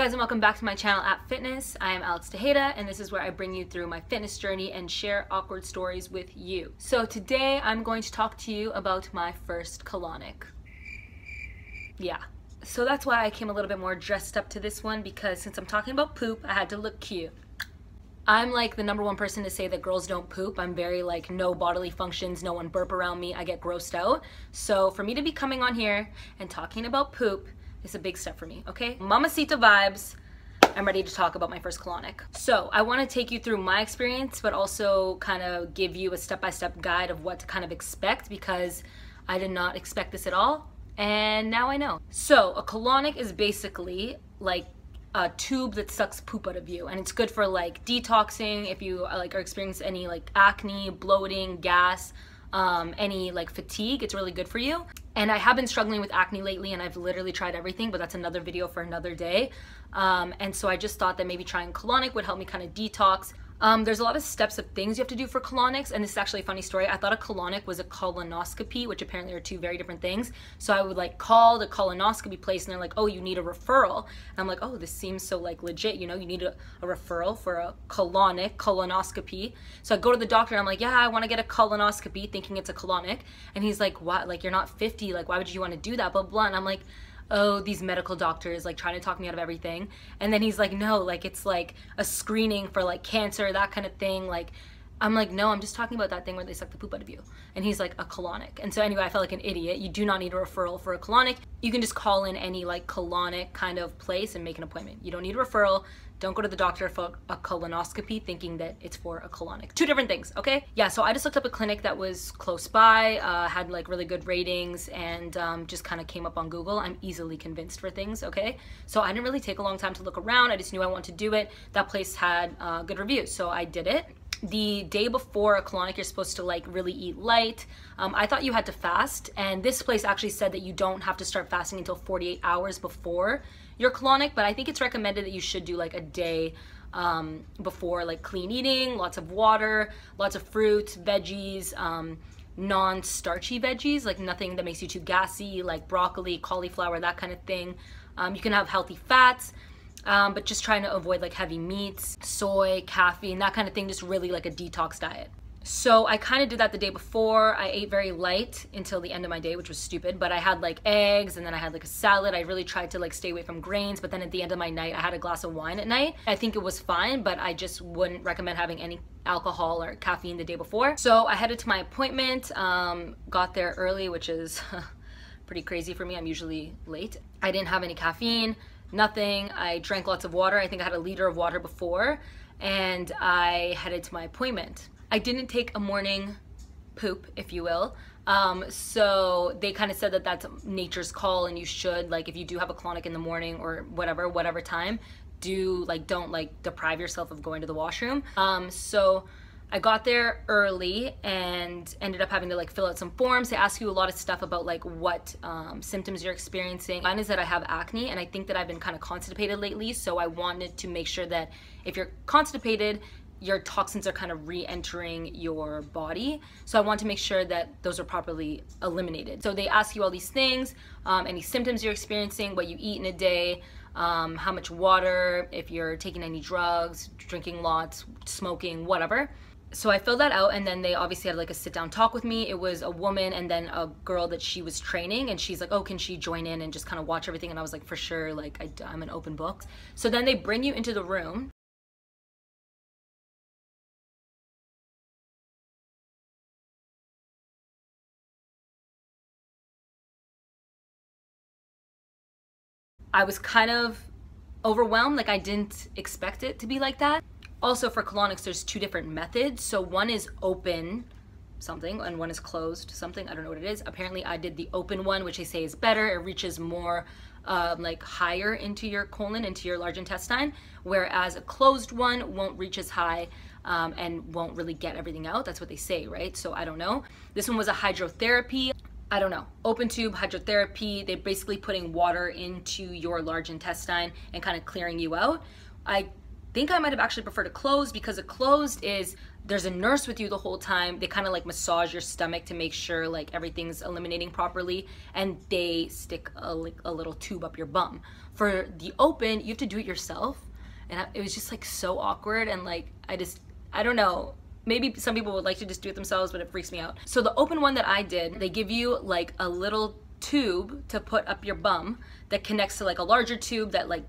guys, and welcome back to my channel at Fitness. I am Alex Tejeda, and this is where I bring you through my fitness journey and share awkward stories with you. So today I'm going to talk to you about my first colonic. Yeah, so that's why I came a little bit more dressed up to this one, because since I'm talking about poop, I had to look cute. I'm like the #1 person to say that girls don't poop. I'm very like no bodily functions, no one burp around me, I get grossed out. So for me to be coming on here and talking about poop is a big step for me, okay? Mamacita vibes. I'm ready to talk about my first colonic. So I want to take you through my experience, but also kind of give you a step-by-step guide of what to kind of expect, because I did not expect this at all, and now I know. So a colonic is basically like a tube that sucks poop out of you, and it's good for like detoxing if you like are experiencing any like acne, bloating, gas, any like fatigue. It's really good for you. And I have been struggling with acne lately, and I've literally tried everything, but that's another video for another day. And so I just thought that maybe trying colonic would help me kind of detox. There's a lot of steps of things you have to do for colonics, and this is actually a funny story. I thought a colonic was a colonoscopy, which apparently are two very different things. So I would like call the colonoscopy place, and they're like, oh, you need a referral. And I'm like, oh, this seems so like legit, you know, you need a referral for a colonoscopy. So I go to the doctor, and I'm like, yeah, I want to get a colonoscopy, thinking it's a colonic. And he's like, what? Like, you're not 50, like, why would you want to do that? Blah, blah. And I'm like, oh, these medical doctors like trying to talk me out of everything. And then he's like, no, like it's like a screening for like cancer, that kind of thing. Like, I'm like, no, I'm just talking about that thing where they suck the poop out of you. And he's like, a colonic. And so anyway, I felt like an idiot. You do not need a referral for a colonic. You can just call in any like colonic kind of place and make an appointment. You don't need a referral. Don't go to the doctor for a colonoscopy thinking that it's for a colonic. Two different things, okay? Yeah, so I just looked up a clinic that was close by, had like really good ratings, and just kind of came up on Google. I'm easily convinced for things, okay? So I didn't really take a long time to look around. I just knew I wanted to do it. That place had good reviews, so I did it. The day before a colonic, you're supposed to like really eat light. I thought you had to fast, and this place actually said that you don't have to start fasting until 48 hours before your colonic, but I think it's recommended that you should do like a day before, like clean eating, lots of water, lots of fruits, veggies, non-starchy veggies, like nothing that makes you too gassy, like broccoli, cauliflower, that kind of thing. You can have healthy fats, but just trying to avoid like heavy meats, soy, caffeine, that kind of thing, just really like a detox diet. So I kind of did that the day before. I ate very light until the end of my day, which was stupid, but I had like eggs, and then I had like a salad. I really tried to like stay away from grains, but then at the end of my night, I had a glass of wine at night. I think it was fine, but I just wouldn't recommend having any alcohol or caffeine the day before. So I headed to my appointment, got there early, which is pretty crazy for me. I'm usually late. I didn't have any caffeine, nothing. I drank lots of water. I think I had a liter of water before, and I headed to my appointment. I didn't take a morning poop, if you will. So they kind of said that that's nature's call, and you should, like, if you do have a colonic in the morning or whatever time, don't like deprive yourself of going to the washroom. So I got there early and ended up having to like fill out some forms. They ask you a lot of stuff about like what symptoms you're experiencing. Mine is that I have acne, and I think that I've been kind of constipated lately, so I wanted to make sure that if you're constipated, your toxins are kind of re-entering your body. So I want to make sure that those are properly eliminated. So they ask you all these things, any symptoms you're experiencing, what you eat in a day, how much water, if you're taking any drugs, drinking lots, smoking, whatever. So I filled that out, and then they obviously had like a sit down talk with me. It was a woman and then a girl that she was training, and she's like, oh, can she join in and just kind of watch everything? And I was like, for sure, like I'm an open book. So then they bring you into the room. I was kind of overwhelmed, like I didn't expect it to be like that. Also for colonics, there's two different methods. So one is open something and one is closed something. I don't know what it is. Apparently I did the open one, which they say is better. It reaches more like higher into your colon, into your large intestine, whereas a closed one won't reach as high and won't really get everything out. That's what they say, right? So I don't know. This one was a hydrotherapy. I don't know, open tube hydrotherapy. They're basically putting water into your large intestine and kind of clearing you out. I think I might have actually preferred a closed, because a closed is there's a nurse with you the whole time. They kind of like massage your stomach to make sure like everything's eliminating properly, and they stick a little tube up your bum. For the open, you have to do it yourself, and it was just like so awkward, and like I don't know, maybe some people would like to just do it themselves, but it freaks me out. So the open one that I did, they give you like a little tube to put up your bum that connects to like a larger tube that like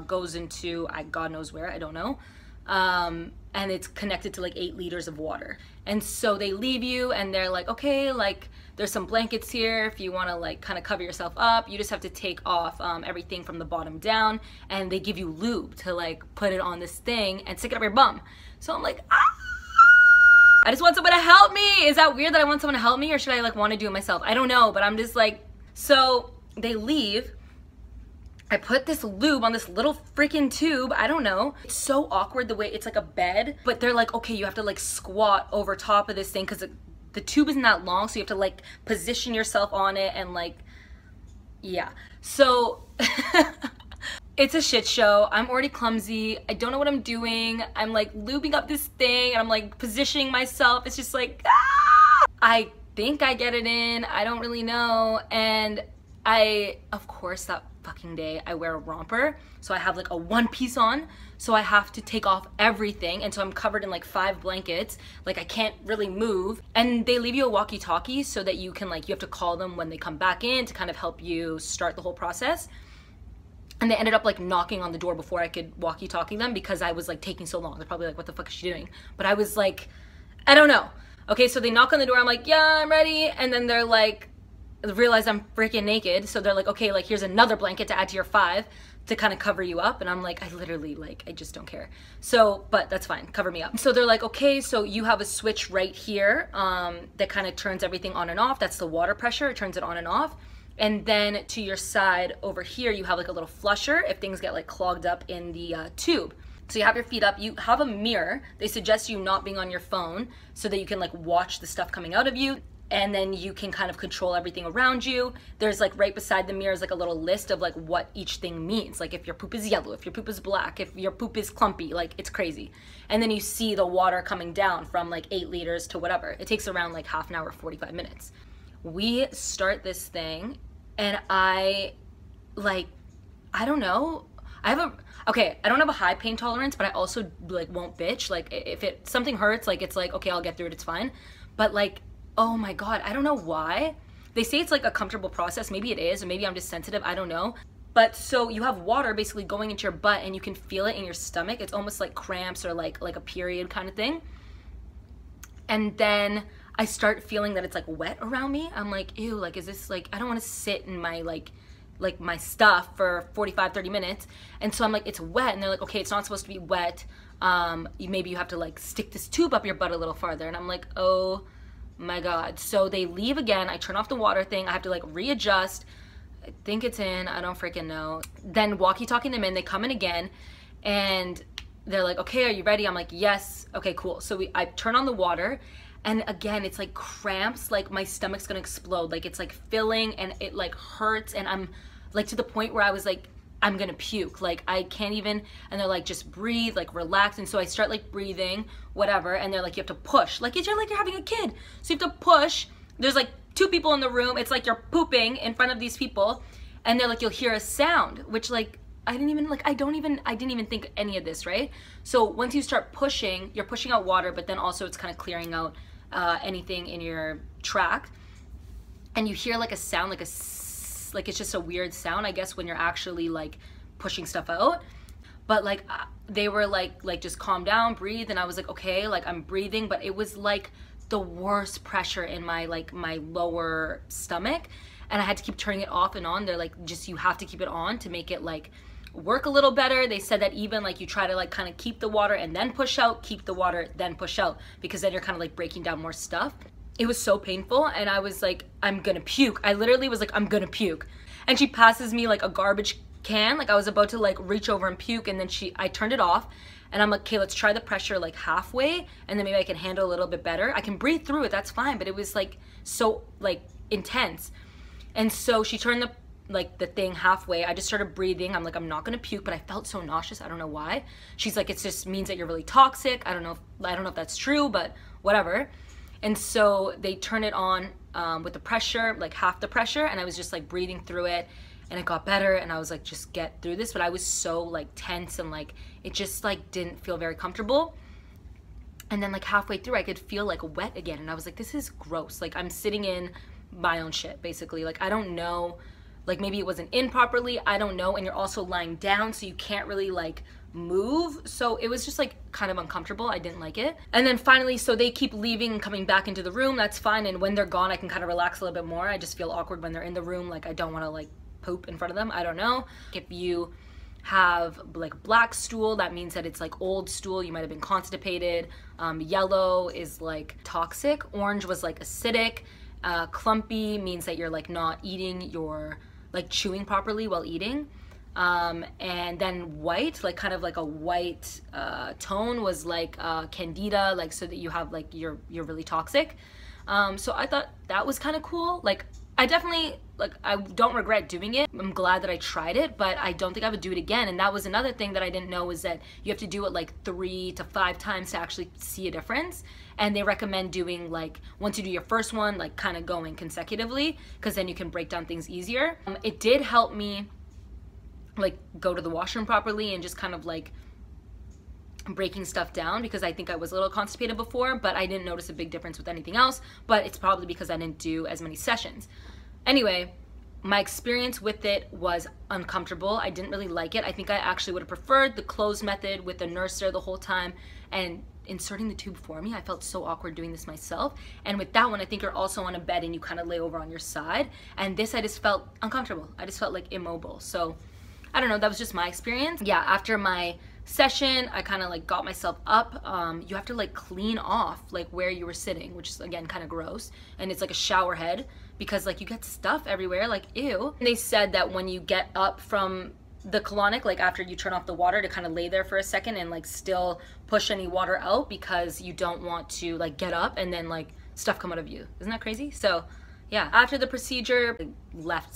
goes into God knows where, I don't know, and it's connected to like 8 liters of water. And so they leave you and they're like, okay, like there's some blankets here if you want to like kind of cover yourself up. You just have to take off everything from the bottom down, and they give you lube to like put it on this thing and stick it up your bum. So I'm like, ah! I just want someone to help me. Is that weird that I want someone to help me, or should I like want to do it myself? I don't know, but I'm just like, so they leave. I put this lube on this little freaking tube. I don't know. It's so awkward the way it's like a bed, but they're like, okay, you have to like squat over top of this thing because the tube isn't that long, so you have to like position yourself on it and like, yeah. So it's a shit show. I'm already clumsy. I don't know what I'm doing. I'm like lubing up this thing and I'm like positioning myself. It's just like, ah! I think I get it in. I don't really know. And of course, that fucking day I wear a romper, so I have like a one piece on, so I have to take off everything, and so I'm covered in like 5 blankets, like I can't really move. And they leave you a walkie-talkie so that you can like, you have to call them when they come back in to kind of help you start the whole process. And they ended up like knocking on the door before I could walkie-talkie them because I was like taking so long. They're probably like, what the fuck is she doing? But I was like, I don't know. Okay, so they knock on the door, I'm like, yeah, I'm ready. And then they're like, realize I'm freaking naked, so they're like, okay, like here's another blanket to add to your 5 to kind of cover you up. And I'm like, I literally like, I just don't care. So, but that's fine, cover me up. So they're like, okay, so you have a switch right here that kind of turns everything on and off. That's the water pressure, it turns it on and off. And then to your side over here, you have like a little flusher if things get like clogged up in the tube. So you have your feet up, you have a mirror. They suggest you not being on your phone so that you can like watch the stuff coming out of you. And then you can kind of control everything around you. There's like right beside the mirror is like a little list of like what each thing means. Like if your poop is yellow, if your poop is black, if your poop is clumpy, like it's crazy. And then you see the water coming down from like 8 liters to whatever. It takes around like half an hour, 45 minutes. We start this thing and I don't know. I don't have a high pain tolerance, but I also like won't bitch. Like if something hurts, like it's like, okay, I'll get through it, it's fine. But like, oh my God, I don't know why. They say it's like a comfortable process. Maybe it is, or maybe I'm just sensitive, I don't know. But so you have water basically going into your butt and you can feel it in your stomach. It's almost like cramps or like a period kind of thing. And then I start feeling that it's like wet around me. I'm like, ew, like is this like, I don't wanna sit in my like my stuff for 45, 30 minutes. And so I'm like, it's wet. And they're like, okay, it's not supposed to be wet. Maybe you have to like stick this tube up your butt a little farther. And I'm like, oh my God. So they leave again. I turn off the water thing. I have to like readjust. I think it's in, I don't freaking know. Then walkie-talking them in, they come in again and they're like, okay, are you ready? I'm like, yes. Okay, cool. So I turn on the water and again, it's like cramps, like my stomach's gonna explode. Like it's like filling and it like hurts and I'm like to the point where I was like, I'm gonna puke, like I can't even. And they're like, just breathe, like relax. And so I start like breathing, whatever, and they're like, you have to push, like you're having a kid, so you have to push. There's like 2 people in the room, it's like you're pooping in front of these people, and they're like, you'll hear a sound, which like I didn't even think any of this, right? So once you start pushing, you're pushing out water, but then also it's kind of clearing out anything in your tract, and you hear like a sound, like it's just a weird sound, I guess, when you're actually like pushing stuff out. But like they were like just calm down, breathe, and I was like, okay, like I'm breathing, but it was like the worst pressure in my lower stomach, and I had to keep turning it off and on. They're like, just, you have to keep it on to make it like work a little better. They said that even like you try to like kind of keep the water and then push out, keep the water then push out, because then you're kind of like breaking down more stuff. It was so painful, and I was like, I'm gonna puke. I literally was like, I'm gonna puke. And she passes me like a garbage can, like I was about to like reach over and puke, and then I turned it off, and I'm like, okay, let's try the pressure like halfway, and then maybe I can handle a little bit better. I can breathe through it, that's fine, but it was like so like intense. And so she turned like the thing halfway, I just started breathing. I'm like, I'm not gonna puke, but I felt so nauseous. I don't know why. She's like, it just means that you're really toxic. I don't know if that's true, but whatever. And so they turn it on with the pressure, like half the pressure, and I was just like breathing through it, and it got better, and I was like, just get through this. But I was so like tense, and like it just like didn't feel very comfortable. And then like halfway through, I could feel like wet again, and I was like, this is gross. Like I'm sitting in my own shit, basically. Like I don't know, like maybe it wasn't in properly, I don't know. And you're also lying down, so you can't really like move. So it was just like kind of uncomfortable. I didn't like it. And then finally, so they keep leaving and coming back into the room. That's fine. And when they're gone, I can kind of relax a little bit more. I just feel awkward when they're in the room. Like I don't want to like poop in front of them. I don't know. If you have like black stool, that means that it's like old stool. You might have been constipated. Yellow is like toxic. Orange was like acidic. Clumpy means that you're like not eating, you're like chewing properly while eating. And then white, like kind of like a white tone, was like candida, like so that you have like you're really toxic. So I thought that was kind of cool. Like I definitely, like, I don't regret doing it. I'm glad that I tried it, but I don't think I would do it again. And that was another thing that I didn't know, is that you have to do it like 3 to 5 times to actually see a difference. And they recommend doing, like, once you do your first one, like kind of going consecutively, because then you can break down things easier. It did help me like go to the washroom properly and just kind of like breaking stuff down, because I think I was a little constipated before, but I didn't notice a big difference with anything else. But it's probably because I didn't do as many sessions. Anyway, my experience with it was uncomfortable. I didn't really like it. I think I actually would have preferred the closed method with the nurse there the whole time and inserting the tube for me. I felt so awkward doing this myself. And with that one, I think you're also on a bed and you kind of lay over on your side. And this, I just felt uncomfortable. I just felt like immobile. So I don't know, that was just my experience. Yeah, after my session, I kind of like got myself up. You have to like clean off like where you were sitting, which is again kind of gross. And it's like a shower head, because like you get stuff everywhere, like ew. And they said that when you get up from the colonic, like after you turn off the water, to kind of lay there for a second and like still push any water out, because you don't want to like get up and then like stuff come out of you. Isn't that crazy? So yeah, after the procedure,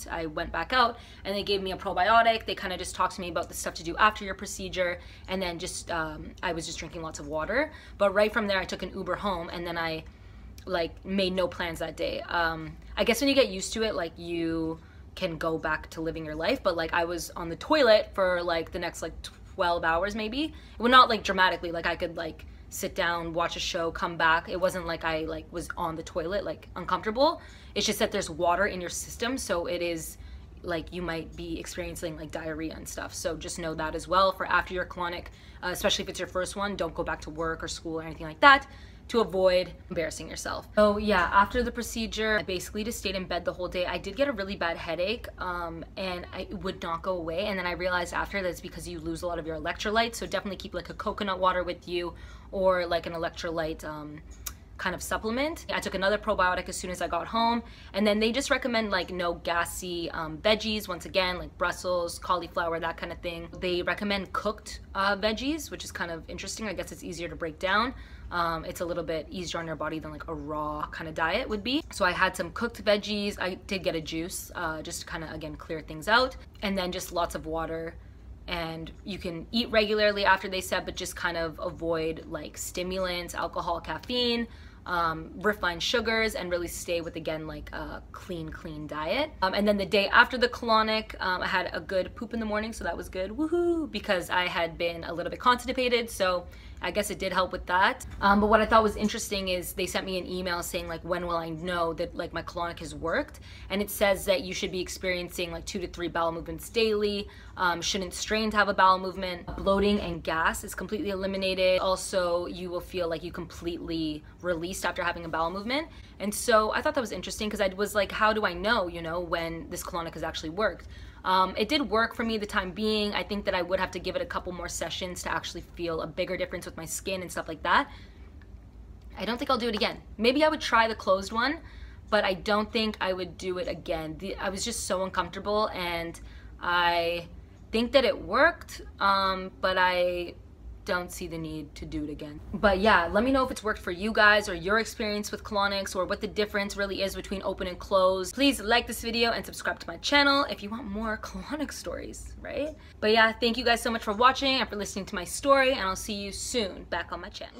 I went back out and they gave me a probiotic. They kind of just talked to me about the stuff to do after your procedure, and then just I was just drinking lots of water. But right from there, I took an Uber home, and then I like made no plans that day. I guess when you get used to it, like you can go back to living your life, but like I was on the toilet for like the next like 12 hours maybe. Well, not like dramatically, like I could like sit down, watch a show, come back. It wasn't like I like was on the toilet like uncomfortable. It's just that there's water in your system, so it is like you might be experiencing like diarrhea and stuff. So just know that as well for after your colonic, especially if it's your first one. Don't go back to work or school or anything like that, to avoid embarrassing yourself. So yeah, after the procedure, I basically just stayed in bed the whole day. I did get a really bad headache, and it would not go away. And then I realized after that it's because you lose a lot of your electrolytes. So definitely keep like a coconut water with you, or like an electrolyte kind of supplement. I took another probiotic as soon as I got home, and then they just recommend like no gassy veggies, once again, like Brussels, cauliflower, that kind of thing. They recommend cooked veggies, which is kind of interesting. I guess it's easier to break down. It's a little bit easier on your body than like a raw kind of diet would be. So I had some cooked veggies. I did get a juice just to kind of, again, clear things out. And then just lots of water. And you can eat regularly after, they said, but just kind of avoid like stimulants, alcohol, caffeine, refined sugars, and really stay with, again, like a clean diet. And then the day after the colonic, I had a good poop in the morning, so that was good, woohoo, because I had been a little bit constipated, so I guess it did help with that. But what I thought was interesting is they sent me an email saying like, when will I know that like my colonic has worked? And it says that you should be experiencing like 2 to 3 bowel movements daily, shouldn't strain to have a bowel movement. Bloating and gas is completely eliminated. Also, you will feel like you completely released after having a bowel movement. And so I thought that was interesting, because I was like, how do I know, you know, when this colonic has actually worked? It did work for me the time being. I think that I would have to give it a couple more sessions to actually feel a bigger difference with my skin and stuff like that. I don't think I'll do it again. Maybe I would try the closed one, but I don't think I would do it again. I was just so uncomfortable, and I think that it worked, but I don't see the need to do it again. But yeah, let me know if it's worked for you guys or your experience with colonics or what the difference really is between open and closed. Please like this video and subscribe to my channel if you want more colonic stories, right? But yeah, thank you guys so much for watching and for listening to my story, and I'll see you soon back on my channel.